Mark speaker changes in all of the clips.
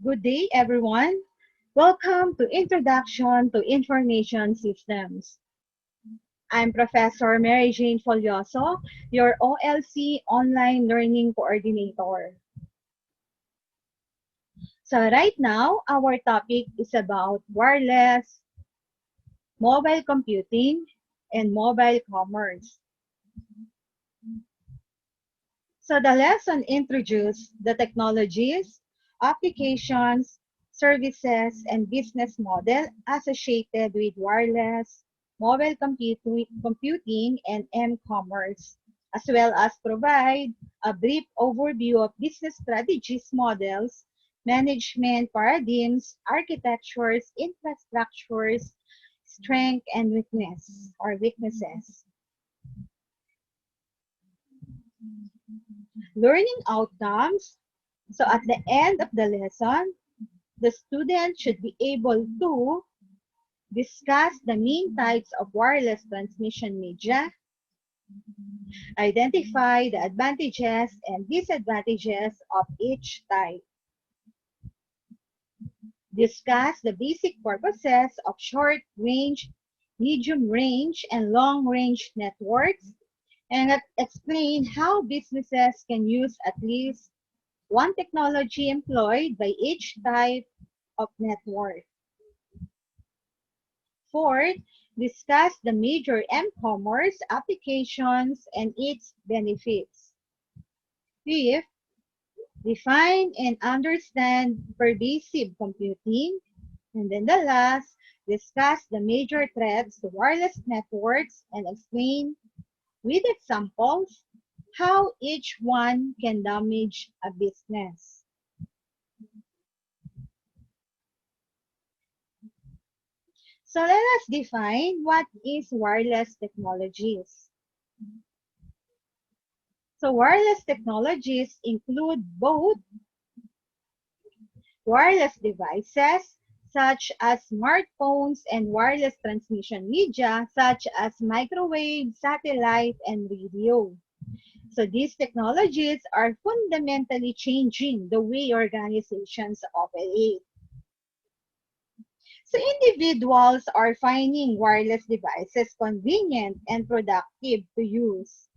Speaker 1: Good day, everyone. Welcome to Introduction to Information Systems. I'm Professor Mary Jane Folloso, your OLC Online Learning Coordinator. So right now, our topic is about wireless, mobile computing, and mobile commerce. So the lesson introduced the technologies, applications, services, and business model associated with wireless, mobile computing, and m-commerce, as well as provide a brief overview of business strategies, models, management paradigms, architectures, infrastructures, strength, and weaknesses. Learning outcomes. So at the end of the lesson, the student should be able to discuss the main types of wireless transmission media, identify the advantages and disadvantages of each type, discuss the basic purposes of short-range, medium-range, and long-range networks, and explain how businesses can use at least one technology employed by each type of network. Fourth, discuss the major m-commerce applications and its benefits. Fifth, define and understand pervasive computing. And then the last, discuss the major threats to wireless networks and explain with examples how each one can damage a business. So let us define what is wireless technologies. So wireless technologies include both wireless devices such as smartphones and wireless transmission media such as microwave, satellite, and radio. So these technologies are fundamentally changing the way organizations operate. So individuals are finding wireless devices convenient and productive to use.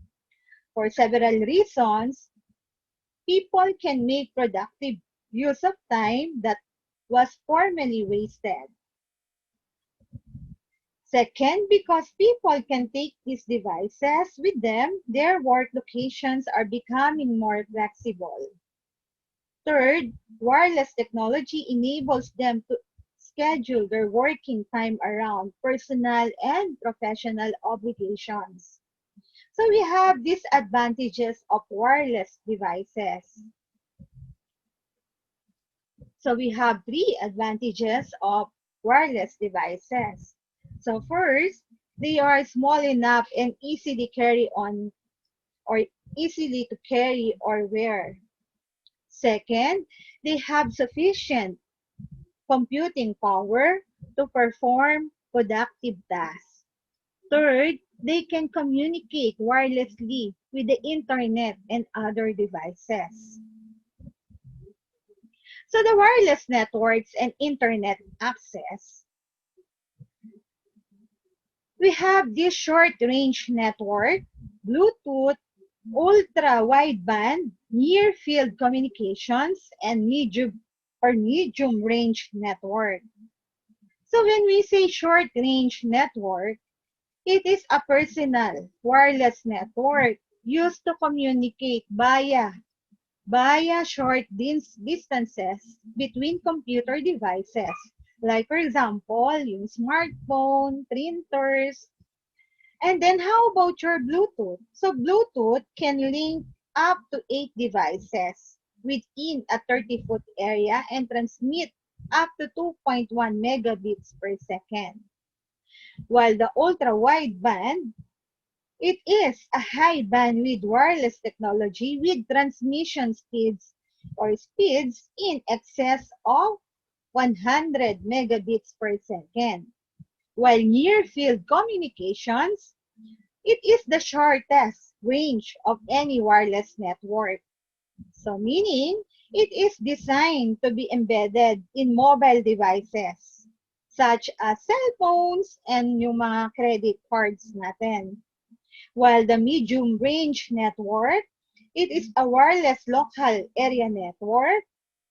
Speaker 1: For several reasons, people can make productive use of time that was formerly wasted. Second, because people can take these devices with them, their work locations are becoming more flexible. Third, wireless technology enables them to schedule their working time around personal and professional obligations. So we have these advantages of wireless devices. So we have three advantages of wireless devices. So first, they are small enough and easily easily to carry or wear. Second, they have sufficient computing power to perform productive tasks. Third, they can communicate wirelessly with the internet and other devices. So the wireless networks and internet access. We have this short-range network, Bluetooth, ultra-wideband, near-field communications, and medium-range network. So when we say short-range network, it is a personal wireless network used to communicate via short distances between computer devices. Like for example, yung smartphone, printers. And then how about your Bluetooth? So Bluetooth can link up to 8 devices within a 30-foot area and transmit up to 2.1 megabits per second. While the ultra-wideband, it is a high bandwidth wireless technology with transmission speeds in excess of 100 megabits per second. While near-field communications, it is the shortest range of any wireless network. So meaning, It is designed to be embedded in mobile devices such as cell phones and yung mga credit cards natin. While the medium range network, it is a wireless local area network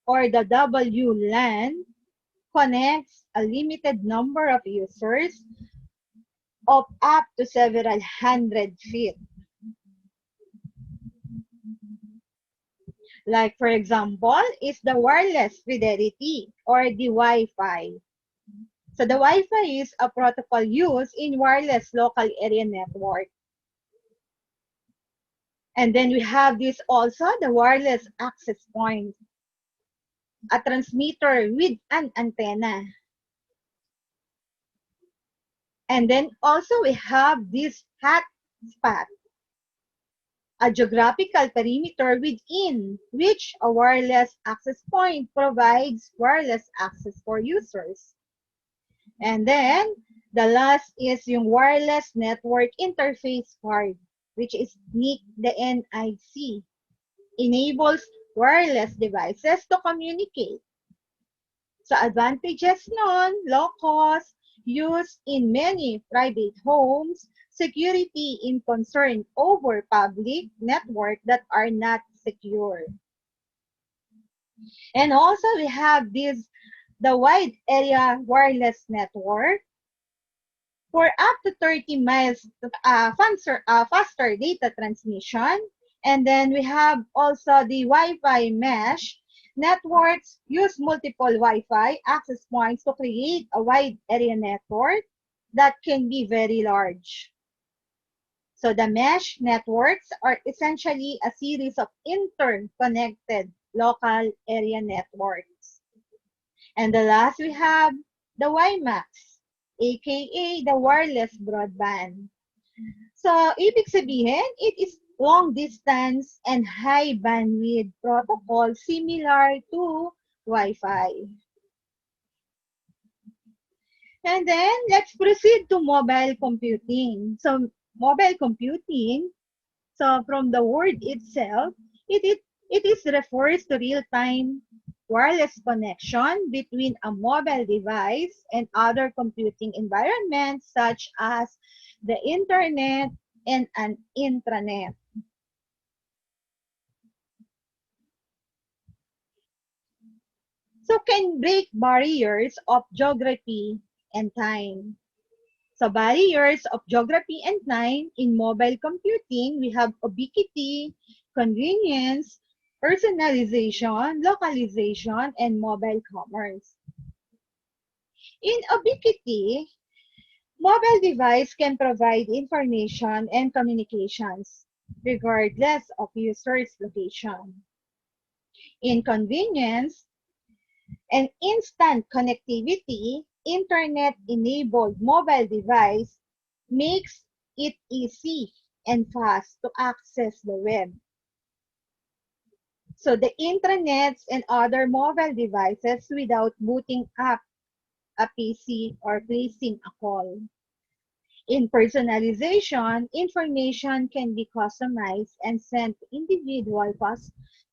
Speaker 1: or the WLAN connects a limited number of users of up to several hundred feet. Like for example, is the wireless fidelity or the Wi-Fi. So the Wi-Fi is a protocol used in wireless local area network. And then we have this also, the wireless access point, a transmitter with an antenna. And then also we have this hotspot, a geographical perimeter within which a wireless access point provides wireless access for users. And then the last is yung wireless network interface card, which is NIC, the NIC, enables wireless devices to communicate. So advantages nun, low cost, use in many private homes, security in concern over public network that are not secure. And also we have this, the wide area wireless network for up to 30 miles faster data transmission. And then we have also the Wi-Fi mesh. Networks use multiple Wi-Fi access points to create a wide area network that can be very large. So the mesh networks are essentially a series of interconnected local area networks. And the last we have the WiMAX, aka the wireless broadband. So, ibig sabihin, it is long distance and high bandwidth protocol similar to Wi-Fi. And then, let's proceed to mobile computing. So, mobile computing, so from the word itself, it refers to real-time wireless connection between a mobile device and other computing environments such as the internet and an intranet. So can break barriers of geography and time. So barriers of geography and time in mobile computing, we have ubiquity, convenience, personalization, localization, and mobile commerce. In ubiquity, mobile device can provide information and communications regardless of user's location. In convenience and instant connectivity, internet-enabled mobile device makes it easy and fast to access the web. So the intranets and other mobile devices without booting up a PC or placing a call. In personalization, information can be customized and sent to individual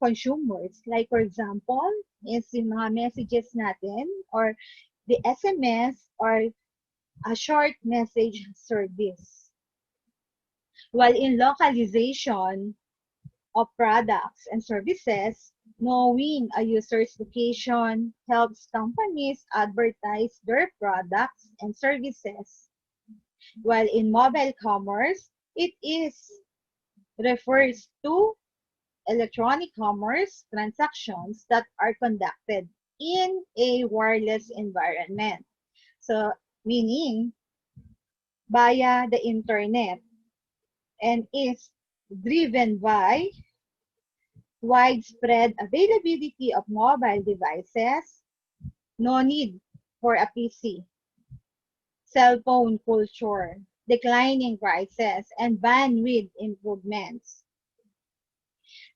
Speaker 1: consumers. Like for example, is yung mga messages natin or the SMS or a short message service. While in localization of products and services, knowing a user's location helps companies advertise their products and services. While in mobile commerce, it refers to electronic commerce transactions that are conducted in a wireless environment. So, meaning via the internet and is driven by widespread availability of mobile devices, no need for a PC, cell phone culture, declining prices, and bandwidth improvements.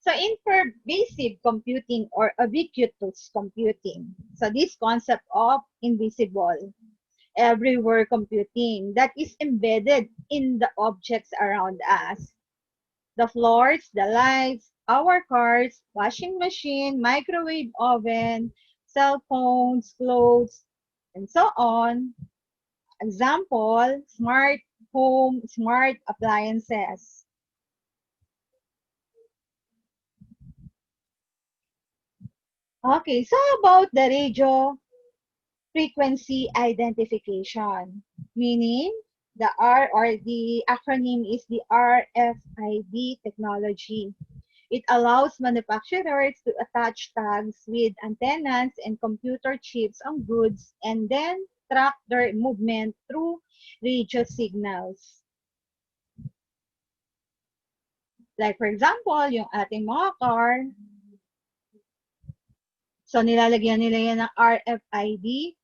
Speaker 1: So in pervasive computing or ubiquitous computing, so this concept of invisible, everywhere computing that is embedded in the objects around us, the floors, the lights, our cars, washing machine, microwave oven, cell phones, clothes, and so on. Example, smart home, smart appliances. Okay, so about the radio frequency identification, meaning the R or the acronym is the RFID technology. It allows manufacturers to attach tags with antennas and computer chips on goods and then track their movement through radio signals. Like for example, yung ating mga car, so nilalagyan nila yan ng RFID.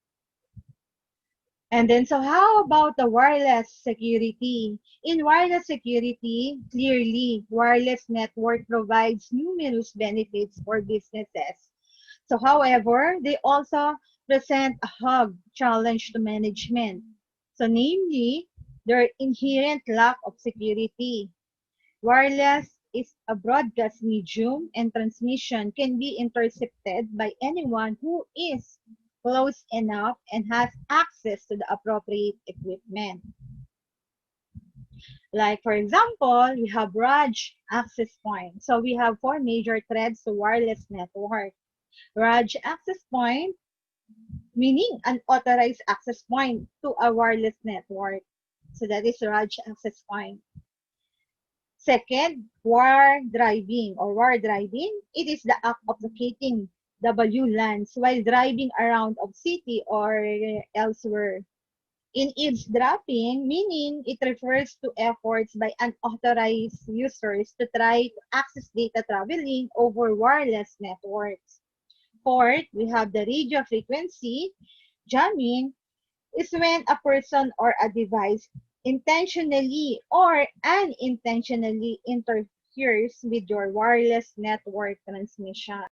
Speaker 1: And then, so how about the wireless security? In wireless security, clearly, wireless network provides numerous benefits for businesses. So, however, they also present a hug challenge to management. So, namely, their inherent lack of security. Wireless is a broadcast medium and transmission can be intercepted by anyone who is close enough and has access to the appropriate equipment. Like for example, we have RAJ access point. So we have four major threads to wireless network. RAJ access point, meaning an authorized access point to a wireless network. So that is RAJ access point. Second, war driving or war driving. It is the act of locating WLANs while driving around of city or elsewhere. In eavesdropping, meaning it refers to efforts by unauthorized users to try to access data traveling over wireless networks. Fourth, we have the radio frequency jamming is when a person or a device intentionally or unintentionally interferes with your wireless network transmission.